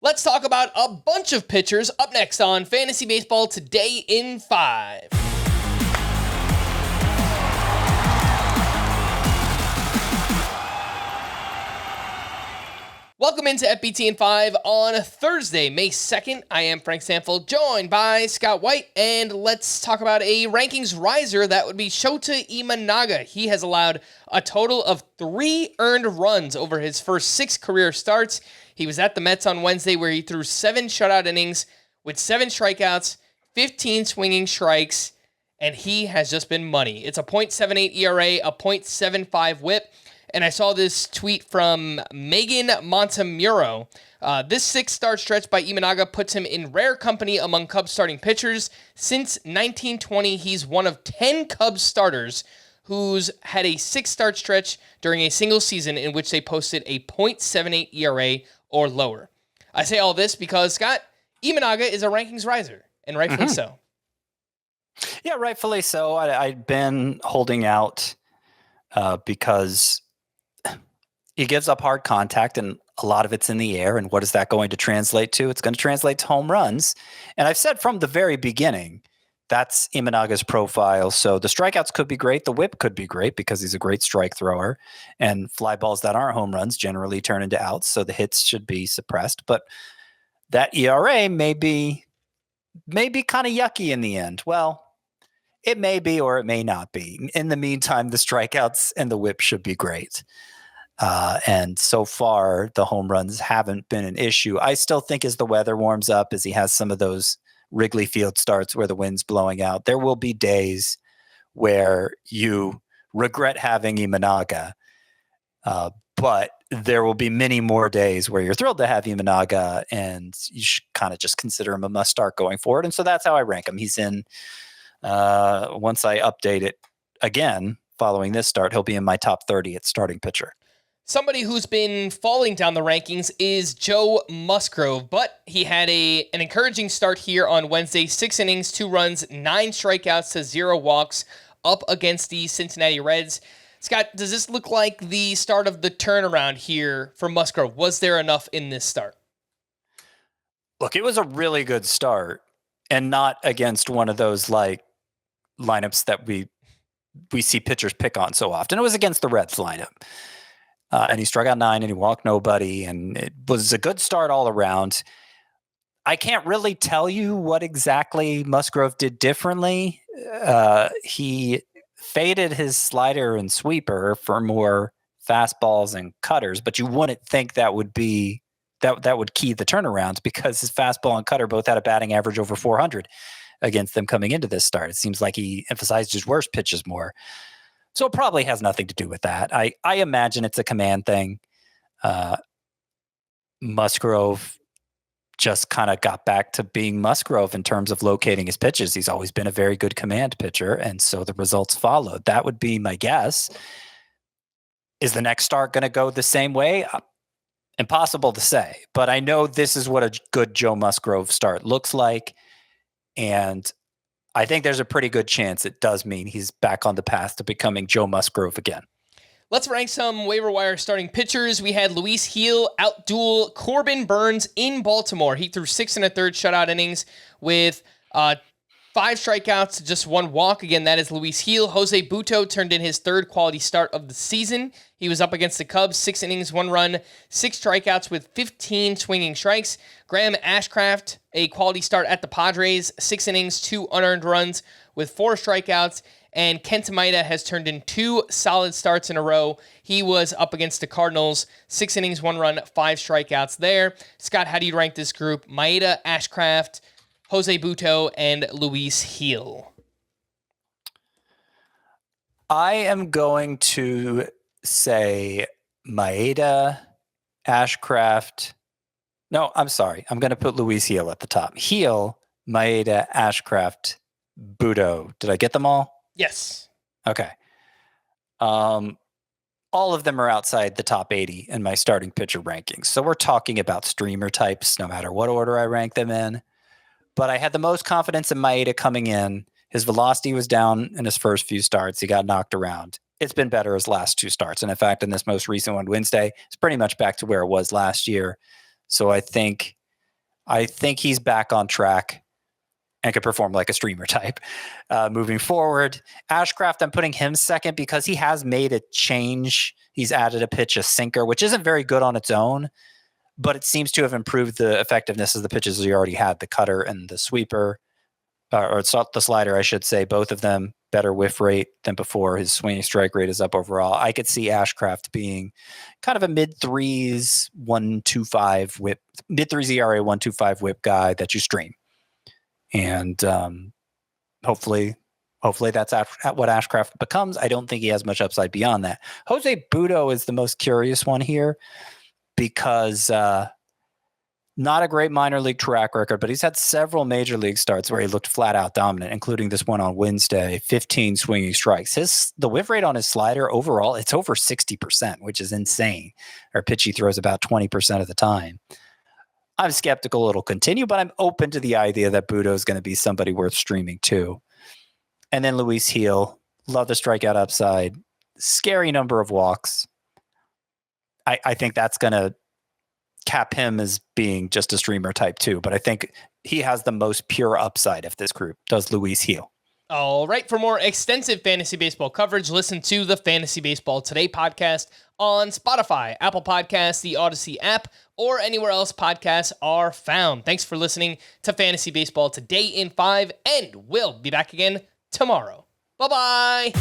Let's talk about a bunch of pitchers up next on Fantasy Baseball Today in 5. Welcome into FBT in 5 on Thursday, May 2nd. I am Frank Stampfl, joined by Scott White, and let's talk about a rankings riser. That would be Shōta Imanaga. He has allowed a total of 3 earned runs over his first 6 career starts. He was at the Mets on Wednesday where he threw 7 shutout innings with 7 strikeouts, 15 swinging strikes, and he has just been money. It's a .78 ERA, a .75 whip. And I saw this tweet from Megan Montemuro. This 6-start stretch by Imanaga puts him in rare company among Cubs starting pitchers. Since 1920, he's one of 10 Cubs starters who's had a 6-start stretch during a single season in which they posted a .78 ERA or lower. I say all this because, Scott, Imanaga is a rankings riser, and rightfully so. Yeah, rightfully so. I've been holding out because he gives up hard contact, and a lot of it's in the air. And what is that going to translate to? It's going to translate to home runs. And I've said from the very beginning, that's Imanaga's profile. So the strikeouts could be great. The whip could be great because he's a great strike thrower. And fly balls that aren't home runs generally turn into outs. So the hits should be suppressed. But that ERA may be kind of yucky in the end. Well, it may be or it may not be. In the meantime, the strikeouts and the whip should be great. And so far, the home runs haven't been an issue. I still think as the weather warms up, as he has some of those Wrigley Field starts where the wind's blowing out, there will be days where you regret having Imanaga. But there will be many more days where you're thrilled to have Imanaga, and you should kind of just consider him a must start going forward. And so that's how I rank him. He's in, once I update it again, following this start, he'll be in my top 30 at starting pitcher. Somebody who's been falling down the rankings is Joe Musgrove, but he had an encouraging start here on Wednesday. 6 innings, 2 runs, 9 strikeouts to 0 walks up against the Cincinnati Reds. Scott, does this look like the start of the turnaround here for Musgrove? Was there enough in this start? Look, it was a really good start, and not against one of those like lineups that we see pitchers pick on so often. It was against the Reds lineup. And he struck out 9 and he walked nobody, and it was a good start all around. I can't really tell you what exactly Musgrove did differently. He faded his slider and sweeper for more fastballs and cutters, but you wouldn't think that would be that would key the turnarounds because his fastball and cutter both had a batting average over 400 against them coming into this start. It seems like he emphasized his worst pitches more. So it probably has nothing to do with that. I imagine it's a command thing. Musgrove just kind of got back to being Musgrove in terms of locating his pitches. He's always been a very good command pitcher, and so the results followed. That would be my guess. Is the next start going to go the same way? Impossible to say, but I know this is what a good Joe Musgrove start looks like, and I think there's a pretty good chance it does mean he's back on the path to becoming Joe Musgrove again. Let's rank some waiver wire starting pitchers. We had Luis Gil outduel Corbin Burnes in Baltimore. He threw 6 1/3 shutout innings with 5 strikeouts to just 1 walk. Again, that is Luis Gil. Jose Butto turned in his 3rd quality start of the season. He was up against the Cubs, 6 innings, 1 run, 6 strikeouts with 15 swinging strikes. Graham Ashcraft, a quality start at the Padres, 6 innings, 2 unearned runs with 4 strikeouts. And Kenta Maeda has turned in 2 solid starts in a row. He was up against the Cardinals, 6 innings, 1 run, 5 strikeouts there. Scott, how do you rank this group? Maeda, Ashcraft, Jose Butto, and Luis Gil. I am going to say Maeda, Ashcraft. No, I'm sorry. I'm going to put Luis Gil at the top. Gil, Maeda, Ashcraft, Butto. Did I get them all? Yes. Okay. All of them are outside the top 80 in my starting pitcher rankings. So we're talking about streamer types, no matter what order I rank them in. But I had the most confidence in Maeda coming in. His velocity was down in his first few starts. He got knocked around. It's been better his last 2 starts. And in fact, in this most recent one, Wednesday, it's pretty much back to where it was last year. So I think I think he's back on track and could perform like a streamer type moving forward. Ashcraft, I'm putting him second because he has made a change. He's added a pitch, a sinker, which isn't very good on its own, but it seems to have improved the effectiveness of the pitches he already had, the cutter and the sweeper, or the slider, I should say, both of them better whiff rate than before. His swinging strike rate is up overall. I could see Ashcraft being kind of a mid-threes, 1.25 whip, mid-threes ERA, 1.25 whip guy that you stream. And hopefully that's what Ashcraft becomes. I don't think he has much upside beyond that. Jose Butto is the most curious one here because not a great minor league track record, but he's had several major league starts where he looked flat out dominant, including this one on Wednesday, 15 swinging strikes. The whiff rate on his slider overall, it's over 60%, which is insane. Or pitch he throws about 20% of the time. I'm skeptical it'll continue, but I'm open to the idea that Butto is going to be somebody worth streaming too. And then Luis Gil, love the strikeout upside, scary number of walks. I think that's going to cap him as being just a streamer type too, but I think he has the most pure upside of this group, does Luis Gil. All right, for more extensive fantasy baseball coverage, listen to the Fantasy Baseball Today podcast on Spotify, Apple Podcasts, the Odyssey app, or anywhere else podcasts are found. Thanks for listening to Fantasy Baseball Today in 5, and we'll be back again tomorrow. Bye-bye.